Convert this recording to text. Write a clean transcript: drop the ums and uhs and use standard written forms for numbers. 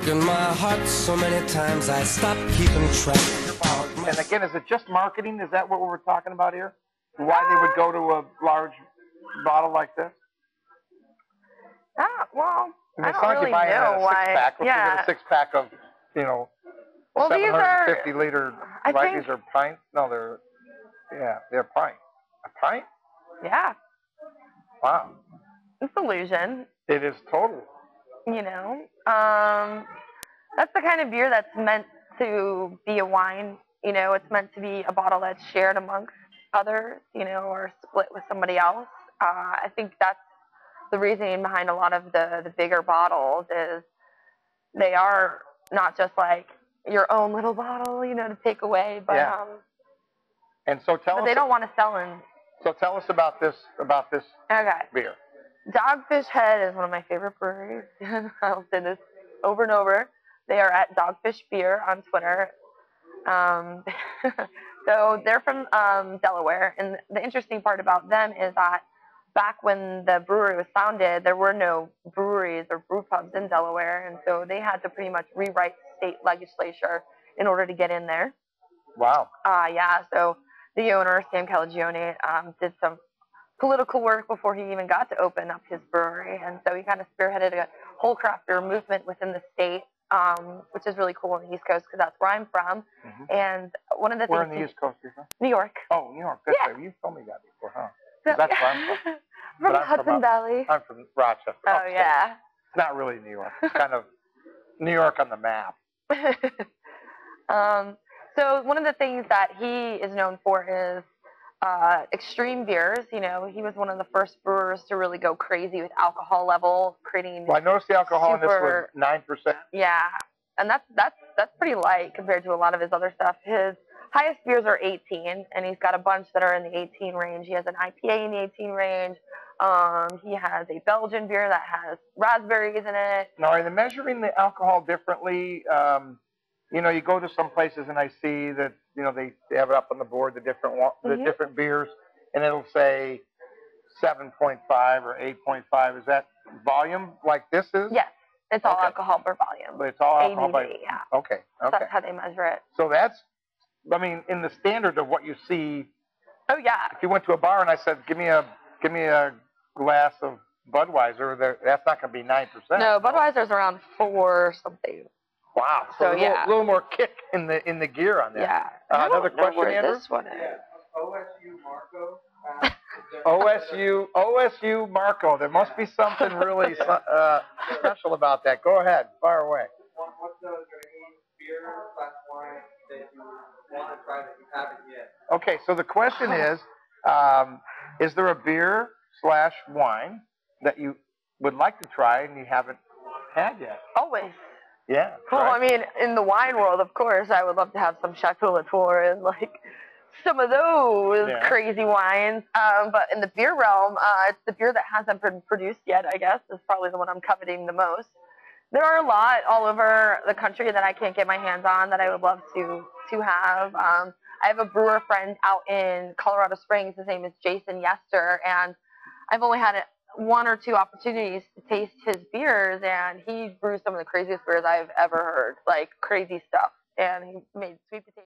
broken my heart so many times I stopped keeping track. And again, is it just marketing? Is that what we were talking about here? Why they would go to a large bottle like this? Well, I it's don't not really like you buy know a why. Six-pack. Let's get a six-pack of, well, 750-liter, right? think, These are pints? No, they're pint. A pint? Yeah. Wow. It's illusion. It is total. You know, that's the kind of beer that's meant to be a wine. You know, it's meant to be a bottle that's shared amongst others, you know, or split with somebody else. I think that's the reasoning behind a lot of the bigger bottles is they are not just like your own little bottle, you know, to take away, but and so they don't want to sell in. So tell us about this beer. Dogfish Head is one of my favorite breweries. I'll say this over and over. They are at Dogfish Beer on Twitter. So they're from Delaware, and the interesting part about them is that back when the brewery was founded, there were no breweries or brew pubs in Delaware, and so they had to pretty much rewrite state legislature in order to get in there. Wow. So the owner, Sam Calagione, did some political work before he even got to open up his brewery, and so he kind of spearheaded a whole craft beer movement within the state, which is really cool on the East Coast because that's where I'm from. And one of the Where things on the East Coast, you from? New York. Oh, New York. That's right. You told me that before, huh? That's where I'm from. From Hudson Valley. I'm from Rochester. Oh, yeah. It's not really New York. It's kind of New York on the map. So one of the things that he is known for is extreme beers. You know, he was one of the first brewers to really go crazy with alcohol level, creating. Well, I noticed the alcohol in this was 9%. Yeah, and that's pretty light compared to a lot of his other stuff. His highest beers are 18, and he's got a bunch that are in the 18 range. He has an IPA in the 18 range. He has a Belgian beer that has raspberries in it. Now, are they measuring the alcohol differently? You know, you go to some places and I see that, you know, they have it up on the board, the different beers, and it'll say 7.5 or 8.5. Is that volume like this is? Yes, it's all alcohol per volume. But it's all alcohol by. Yeah. Okay. So that's how they measure it. So that's, I mean, in the standard of what you see. Oh yeah. If you went to a bar and I said, give me a glass of Budweiser, that's not going to be 9%. No, Budweiser's around 4 something. Wow. So a little more kick in the gear on that. Yeah. Another question, Andrew? This one is. OSU Marco. OSU Marco. There must be something really special about that. Go ahead. Fire away. What's the beer / wine that you want to try that you haven't yet? Okay, so the question is there a beer / wine that you would like to try and you haven't had yet? Always. Yeah. Well, right. I mean, in the wine world, of course, I would love to have some Chateau Latour and like some of those crazy wines. But in the beer realm, it's the beer that hasn't been produced yet, I guess, is probably the one I'm coveting the most. There are a lot all over the country that I can't get my hands on that I would love to have. I have a brewer friend out in Colorado Springs. His name is Jason Yester, and I've only had 1 or 2 opportunities to taste his beers, and he brews some of the craziest beers I've ever heard, like crazy stuff. And he made sweet potato.